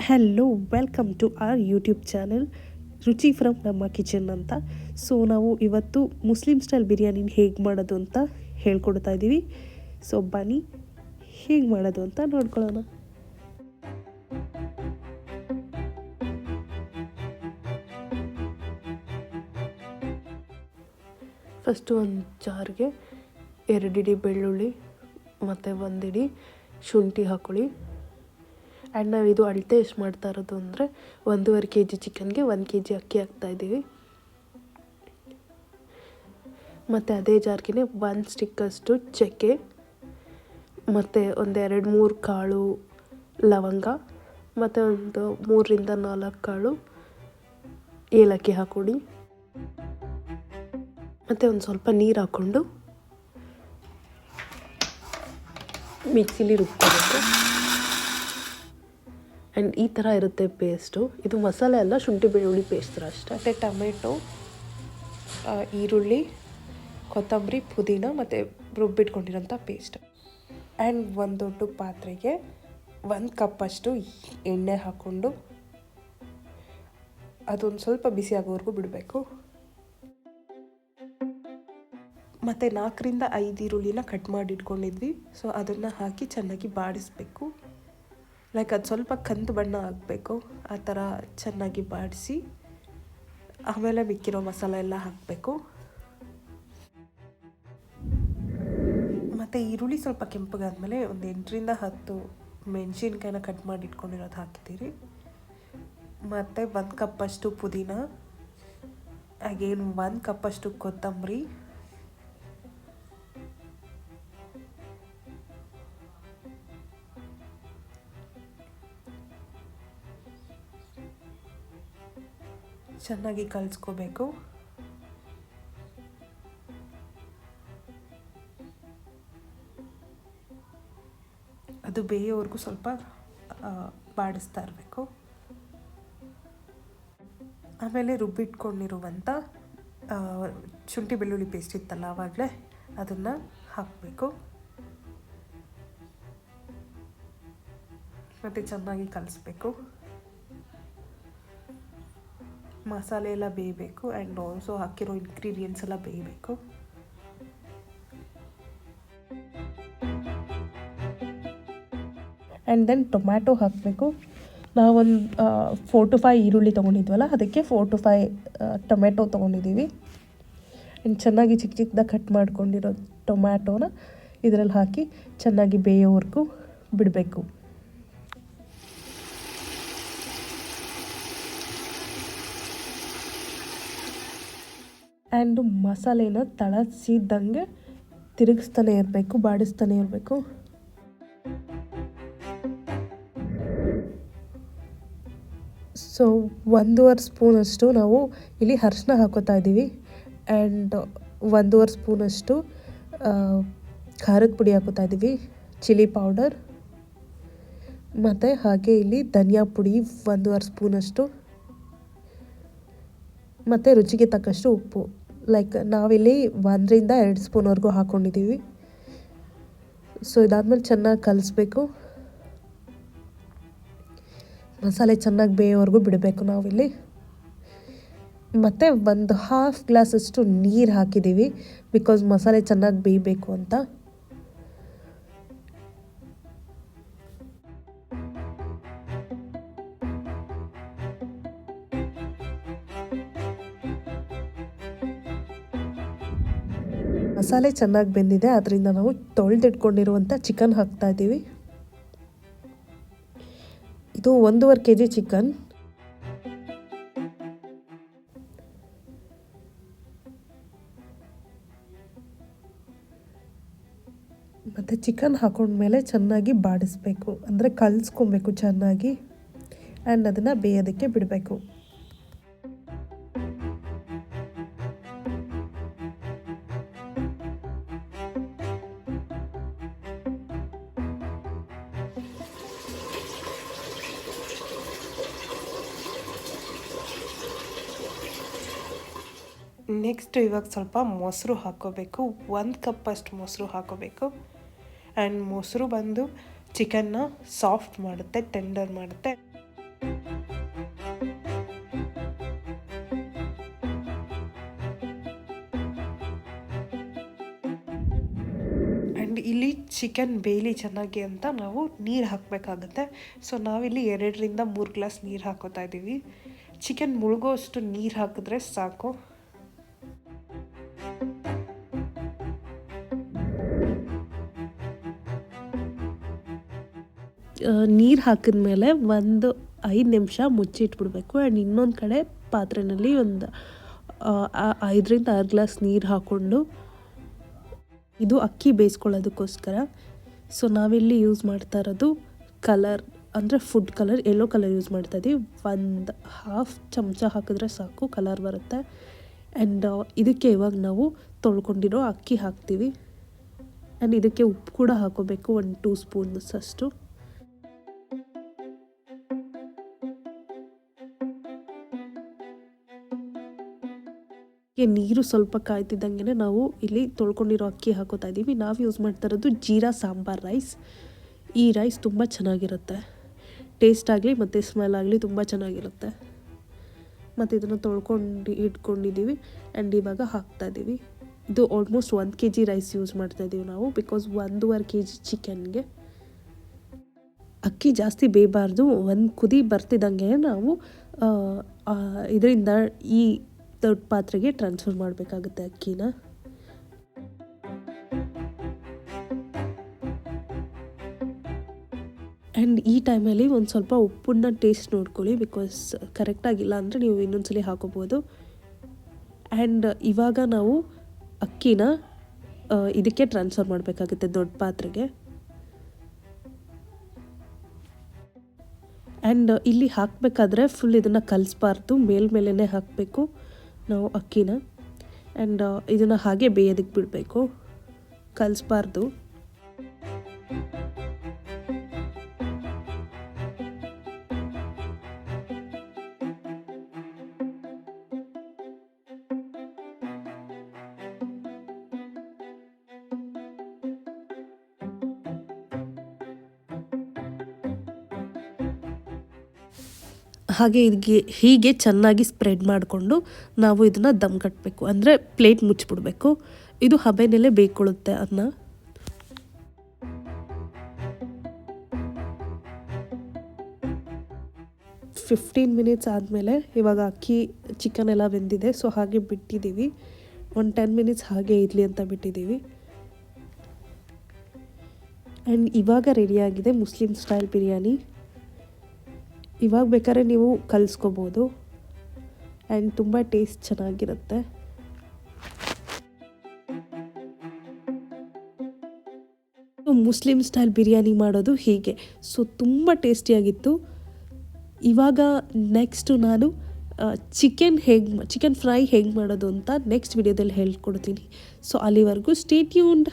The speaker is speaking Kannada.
Hello, welcome to our YouTube channel Ruchi from ನಮ್ಮ ಕಿಚನ್ ಅಂತ. ಸೊ ನಾವು ಇವತ್ತು ಮುಸ್ಲಿಂ ಸ್ಟೈಲ್ ಬಿರಿಯಾನಿನ ಹೇಗೆ ಮಾಡೋದು ಅಂತ ಹೇಳ್ಕೊಡ್ತಾ ಇದ್ದೀವಿ. ಸೊ ಬನ್ನಿ ಹೇಗೆ ಮಾಡೋದು ಅಂತ ನೋಡ್ಕೊಳ್ಳೋಣ. ಫಸ್ಟು ಒಂದು ಜಾರ್ಗೆ 2 ಇಡಿ ಬೆಳ್ಳುಳ್ಳಿ ಮತ್ತು 1 ಇಡಿ ಶುಂಠಿ ಹಾಕ್ಕೊಳ್ಳಿ. ಆ್ಯಂಡ್ ನಾವು ಇದು ಅಳತೆ ಎಷ್ಟು ಮಾಡ್ತಾ ಇರೋದು ಅಂದರೆ 1.5 kg ಚಿಕನ್ಗೆ 1 kg ಅಕ್ಕಿ ಹಾಕ್ತಾಯಿದ್ದೀವಿ. ಮತ್ತು ಅದೇ ಜಾರ್ಗೆ 1 ಸ್ಟಿಕ್ಕಷ್ಟು ಚಕ್ಕೆ ಮತ್ತು ಒಂದು 2-3 ಕಾಳು ಲವಂಗ ಮತ್ತು ಒಂದು 3ರಿಂದ 4 ಕಾಳು ಏಲಕ್ಕಿ ಹಾಕ್ಕೊಡಿ. ಮತ್ತು ಒಂದು ಸ್ವಲ್ಪ ನೀರು ಹಾಕ್ಕೊಂಡು ಮಿಕ್ಸಿಲಿ ರುಬ್ಕೋಬೇಕು. ಆ್ಯಂಡ್ ಈ ಥರ ಇರುತ್ತೆ ಪೇಸ್ಟು. ಇದು ಮಸಾಲೆ ಅಲ್ಲ, ಶುಂಠಿ ಬೆಳ್ಳುಳ್ಳಿ ಪೇಸ್ಟ್ ಥರ ಅಷ್ಟೇ. ಮತ್ತು ಟೊಮೆಟೊ, ಈರುಳ್ಳಿ, ಕೊತ್ತಂಬರಿ, ಪುದೀನ ಮತ್ತು ರುಬ್ಬಿಟ್ಕೊಂಡಿರೋಂಥ ಪೇಸ್ಟ್. ಆ್ಯಂಡ್ ಒಂದು ದೊಡ್ಡ ಪಾತ್ರೆಗೆ 1 ಕಪ್ಪಷ್ಟು ಎಣ್ಣೆ ಹಾಕ್ಕೊಂಡು ಅದೊಂದು ಸ್ವಲ್ಪ ಬಿಸಿ ಆಗೋವರೆಗೂ ಬಿಡಬೇಕು. ಮತ್ತು 4ರಿಂದ 5 ಈರುಳ್ಳಿನ ಕಟ್ ಮಾಡಿ ಇಟ್ಕೊಂಡಿದ್ವಿ. ಸೊ ಅದನ್ನು ಹಾಕಿ ಚೆನ್ನಾಗಿ ಬಾಡಿಸ್ಬೇಕು. ಲೈಕ್ ಅದು ಸ್ವಲ್ಪ ಕಂದು ಬಣ್ಣ ಆಗಬೇಕು, ಆ ಥರ ಚೆನ್ನಾಗಿ ಬಾಡಿಸಿ ಆಮೇಲೆ ಮಿಕ್ಕಿರೋ ಮಸಾಲೆ ಎಲ್ಲ ಹಾಕಬೇಕು. ಮತ್ತು ಈರುಳ್ಳಿ ಸ್ವಲ್ಪ ಕೆಂಪಗಾದ್ಮೇಲೆ ಒಂದು 8ರಿಂದ 10 ಮೆಣಸಿನ್ಕಾಯಿನ ಕಟ್ ಮಾಡಿ ಇಟ್ಕೊಂಡಿರೋದು ಹಾಕಿದ್ದೀರಿ. ಮತ್ತು 1 ಕಪ್ಪಷ್ಟು ಪುದೀನ, ಅಗೇನ್ 1 ಕಪ್ಪಷ್ಟು ಕೊತ್ತಂಬರಿ, ಚೆನ್ನಾಗಿ ಕಲಿಸ್ಕೋಬೇಕು. ಅದು ಬೇಯೋವರೆಗೂ ಸ್ವಲ್ಪ ಬಾಡಿಸ್ತಾ ಇರಬೇಕು. ಆಮೇಲೆ ರುಬ್ಬಿಟ್ಕೊಂಡಿರುವಂಥ ಶುಂಠಿ ಬೆಳ್ಳುಳ್ಳಿ ಪೇಸ್ಟ್ ಇತ್ತಲ್ಲ ಆವಾಗಲೇ, ಅದನ್ನು ಹಾಕಬೇಕು. ಮತ್ತು ಚೆನ್ನಾಗಿ ಕಲಿಸ್ಬೇಕು. ಮಸಾಲೆ ಎಲ್ಲ ಬೇಯಬೇಕು ಆ್ಯಂಡ್ ಆಲ್ಸೋ ಹಾಕಿರೋ ಇಂಗ್ರೀಡಿಯೆಂಟ್ಸ್ ಎಲ್ಲ ಬೇಯಬೇಕು. ಆ್ಯಂಡ್ ದೆನ್ ಟೊಮ್ಯಾಟೊ ಹಾಕಬೇಕು. ನಾವೊಂದು 4 to 5 ಈರುಳ್ಳಿ ತೊಗೊಂಡಿದ್ವಲ್ಲ, ಅದಕ್ಕೆ 4 to 5 ಟೊಮೆಟೊ ತೊಗೊಂಡಿದ್ದೀವಿ. ಆ್ಯಂಡ್ ಚೆನ್ನಾಗಿ ಚಿಕ್ಕ ಚಿಕ್ಕದಾಗಿ ಕಟ್ ಮಾಡ್ಕೊಂಡಿರೋ ಟೊಮ್ಯಾಟೋನ ಇದರಲ್ಲಿ ಹಾಕಿ ಚೆನ್ನಾಗಿ ಬೇಯೋವರೆಗೂ ಬಿಡಬೇಕು. ಆ್ಯಂಡು ಮಸಾಲೆನ ತಳಸಿದಂಗೆ ತಿರುಗಿಸ್ತಾನೆ ಇರಬೇಕು, ಬಾಡಿಸ್ತಾನೆ ಇರಬೇಕು. ಸೊ 1.5 ಸ್ಪೂನಷ್ಟು ನಾವು ಇಲ್ಲಿ ಅರಿಶಿನ ಹಾಕೋತಾ ಇದ್ದೀವಿ. ಆ್ಯಂಡ್ 1.5 ಸ್ಪೂನಷ್ಟು ಖಾರದ ಪುಡಿ ಹಾಕೋತಾ ಇದ್ದೀವಿ, ಚಿಲ್ಲಿ ಪೌಡರ್. ಮತ್ತು ಹಾಗೆ ಇಲ್ಲಿ ಧನಿಯಾ ಪುಡಿ 1.5 ಸ್ಪೂನಷ್ಟು, ಮತ್ತು ರುಚಿಗೆ ತಕ್ಕಷ್ಟು ಉಪ್ಪು. ಲೈಕ್ ನಾವಿಲ್ಲಿ 1ರಿಂದ 2 ಸ್ಪೂನ್ವರೆಗೂ ಹಾಕ್ಕೊಂಡಿದ್ದೀವಿ. ಸೊ ಇದಾದಮೇಲೆ ಚೆನ್ನಾಗಿ ಕಲಿಸ್ಬೇಕು. ಮಸಾಲೆ ಚೆನ್ನಾಗಿ ಬೇಯೋವರೆಗೂ ಬಿಡಬೇಕು ನಾವಿಲ್ಲಿ. ಮತ್ತು ಒಂದು 1/2 ಗ್ಲಾಸಷ್ಟು ನೀರು ಹಾಕಿದ್ದೀವಿ, ಬಿಕಾಸ್ ಮಸಾಲೆ ಚೆನ್ನಾಗಿ ಬೇಯಬೇಕು ಅಂತ. ಮಸಾಲೆ ಚೆನ್ನಾಗಿ ಬೆಂದಿದೆ, ಅದರಿಂದ ನಾವು ತೊಳೆದಿಟ್ಕೊಂಡಿರುವಂಥ ಚಿಕನ್ ಹಾಕ್ತಾ ಇದ್ದೀವಿ. ಇದು 1.5 kg ಚಿಕನ್. ಮತ್ತು ಚಿಕನ್ ಹಾಕೊಂಡ್ಮೇಲೆ ಚೆನ್ನಾಗಿ ಬಾಡಿಸ್ಬೇಕು, ಅಂದರೆ ಕಲಿಸ್ಕೊಬೇಕು ಚೆನ್ನಾಗಿ. ಆ್ಯಂಡ್ ಅದನ್ನು ಬೇಯೋದಕ್ಕೆ ಬಿಡಬೇಕು. ನೆಕ್ಸ್ಟ್ ಇವಾಗ ಸ್ವಲ್ಪ ಮೊಸರು ಹಾಕ್ಕೋಬೇಕು. 1 ಕಪ್ಪಷ್ಟು ಮೊಸರು ಹಾಕ್ಕೋಬೇಕು. ಆ್ಯಂಡ್ ಮೊಸರು ಬಂದು ಚಿಕನ್ನ ಸಾಫ್ಟ್ ಮಾಡುತ್ತೆ, ಟೆಂಡರ್ ಮಾಡುತ್ತೆ. ಆ್ಯಂಡ್ ಇಲ್ಲಿ ಚಿಕನ್ ಬೇಯಲಿ ಚೆನ್ನಾಗಿ ಅಂತ ನಾವು ನೀರು ಹಾಕಬೇಕಾಗತ್ತೆ. ಸೊ ನಾವಿಲ್ಲಿ 2ರಿಂದ 3 ಗ್ಲಾಸ್ ನೀರು ಹಾಕೋತಾ ಇದ್ದೀವಿ. ಚಿಕನ್ ಮುಳುಗೋಷ್ಟು ನೀರು ಹಾಕಿದ್ರೆ ಸಾಕು. ನೀರು ಹಾಕಿದ್ಮೇಲೆ ಒಂದು 5 ನಿಮಿಷ ಮುಚ್ಚಿಟ್ಬಿಡ್ಬೇಕು. ಆ್ಯಂಡ್ ಇನ್ನೊಂದು ಕಡೆ ಪಾತ್ರೆಯಲ್ಲಿ ಒಂದು 5ರಿಂದ 6 ಗ್ಲಾಸ್ ನೀರು ಹಾಕ್ಕೊಂಡು, ಇದು ಅಕ್ಕಿ ಬೇಯಿಸ್ಕೊಳ್ಳೋದಕ್ಕೋಸ್ಕರ. ಸೊ ನಾವಿಲ್ಲಿ ಯೂಸ್ ಮಾಡ್ತಾ ಇರೋದು ಕಲರ್ ಅಂದರೆ food colour, yellow colour use ಮಾಡ್ತಾ ಇದ್ದೀವಿ. ಒಂದು ಹಾಫ್ ಚಮಚ ಹಾಕಿದ್ರೆ ಸಾಕು, ಕಲರ್ ಬರುತ್ತೆ. ಆ್ಯಂಡ್ ಇದಕ್ಕೆ ಇವಾಗ ನಾವು ತೊಳ್ಕೊಂಡಿರೋ ಅಕ್ಕಿ ಹಾಕ್ತೀವಿ. ಆ್ಯಂಡ್ ಇದಕ್ಕೆ ಉಪ್ಪು ಕೂಡ ಹಾಕೋಬೇಕು, 1-2 ಸ್ಪೂನ್ಸ್ ಅಷ್ಟು. ನೀರು ಸ್ವಲ್ಪ ಕಾಯ್ತಿದ್ದಂಗೆ ನಾವು ಇಲ್ಲಿ ತೊಳ್ಕೊಂಡಿರೋ ಅಕ್ಕಿ ಹಾಕೋತಾ ಇದ್ದೀವಿ. ನಾವು ಯೂಸ್ ಮಾಡ್ತಾ ಇರೋದು ಜೀರಾ ಸಾಂಬಾರ್ ರೈಸ್. ಈ ರೈಸ್ ತುಂಬ ಚೆನ್ನಾಗಿರುತ್ತೆ, ಟೇಸ್ಟ್ ಆಗಲಿ ಮತ್ತು ಸ್ಮೆಲ್ ಆಗಲಿ ತುಂಬ ಚೆನ್ನಾಗಿರುತ್ತೆ. ಮತ್ತು ಇದನ್ನು ತೊಳ್ಕೊಂಡು ಇಟ್ಕೊಂಡಿದ್ದೀವಿ. ಆ್ಯಂಡ್ ಇವಾಗ ಹಾಕ್ತಾಯಿದ್ದೀವಿ. ಇದು ಆಲ್ಮೋಸ್ಟ್ 1 kg ರೈಸ್ ಯೂಸ್ ಮಾಡ್ತಾಯಿದ್ದೀವಿ ನಾವು, ಬಿಕಾಸ್ 1.5 kg ಚಿಕನ್ಗೆ. ಅಕ್ಕಿ ಜಾಸ್ತಿ ಬೇಯಬಾರ್ದು. ಒಂದು ಕುದಿ ಬರ್ತಿದ್ದಂಗೆ ನಾವು ಇದರಿಂದ ಈ ದೊಡ್ಡ ಪಾತ್ರೆಗೆ ಟ್ರಾನ್ಸ್ಫರ್ ಮಾಡಬೇಕಾಗುತ್ತೆ ಅಕ್ಕಿನ. ಆ್ಯಂಡ್ ಈ ಟೈಮಲ್ಲಿ ಒಂದು ಸ್ವಲ್ಪ ಉಪ್ಪನ್ನ ಟೇಸ್ಟ್ ನೋಡ್ಕೊಳ್ಳಿ, ಬಿಕಾಸ್ ಕರೆಕ್ಟಾಗಿಲ್ಲ ಅಂದರೆ ನೀವು ಇನ್ನೊಂದ್ಸಲಿ ಹಾಕೋಬೋದು. ಆ್ಯಂಡ್ ಇವಾಗ ನಾವು ಅಕ್ಕಿನ ಇದಕ್ಕೆ ಟ್ರಾನ್ಸ್ಫರ್ ಮಾಡಬೇಕಾಗುತ್ತೆ, ದೊಡ್ಡ ಪಾತ್ರೆಗೆ. ಆ್ಯಂಡ್ ಇಲ್ಲಿ ಹಾಕಬೇಕಾದ್ರೆ ಫುಲ್ ಇದನ್ನು ಕಲಿಸ್ಬಾರ್ದು, ಮೇಲ್ಮೇಲೆ ಹಾಕಬೇಕು ನಾವು ಅಕ್ಕಿನ. ಆ್ಯಂಡ್ ಇದನ್ನು ಹಾಗೆ ಬೇಯೋದಕ್ಕೆ ಬಿಡಬೇಕು, ಕಲಿಸ್ಬಾರ್ದು. ಹಾಗೆ ಹೀಗೆ ಚೆನ್ನಾಗಿ ಸ್ಪ್ರೆಡ್ ಮಾಡಿಕೊಂಡು ನಾವು ಇದನ್ನು ದಮ್ ಕಟ್ಟಬೇಕು, ಅಂದರೆ ಪ್ಲೇಟ್ ಮುಚ್ಚಿಬಿಡ್ಬೇಕು. ಇದು ಹಬೆನಲ್ಲೇ ಬೇಯ್ಕೊಳ್ಳುತ್ತೆ ಅನ್ನ. ಫಿಫ್ಟೀನ್ ಮಿನಿಟ್ಸ್ ಆದಮೇಲೆ ಇವಾಗ ಅಕ್ಕಿ ಚಿಕನ್ ಎಲ್ಲ ಬೆಂದಿದೆ. ಸೊ ಹಾಗೆ ಬಿಟ್ಟಿದ್ದೀವಿ, ಒಂದು 10 ಮಿನಿಟ್ಸ್ ಹಾಗೆ ಇರಲಿ ಅಂತ ಬಿಟ್ಟಿದ್ದೀವಿ. ಆ್ಯಂಡ್ ಇವಾಗ ರೆಡಿಯಾಗಿದೆ ಮುಸ್ಲಿಂ ಸ್ಟೈಲ್ ಬಿರಿಯಾನಿ. ಇವಾಗ ಬೇಕಾದ್ರೆ ನೀವು ಕಲಿಸ್ಕೋಬೋದು. ಆ್ಯಂಡ್ ತುಂಬ ಟೇಸ್ಟ್ ಚೆನ್ನಾಗಿರುತ್ತೆ. ಮುಸ್ಲಿಂ ಸ್ಟೈಲ್ ಬಿರಿಯಾನಿ ಮಾಡೋದು ಹೀಗೆ. ಸೊ ತುಂಬ ಟೇಸ್ಟಿಯಾಗಿತ್ತು. ಇವಾಗ ನೆಕ್ಸ್ಟು ನಾನು ಚಿಕನ್ ಫ್ರೈ ಹೇಗೆ ಮಾಡೋದು ಅಂತ ನೆಕ್ಸ್ಟ್ ವಿಡಿಯೋದಲ್ಲಿ ಹೇಳ್ಕೊಡ್ತೀನಿ. ಸೊ ಅಲ್ಲಿವರೆಗೂ ಸ್ಟೇ ಟ್ಯೂನ್ಡ್.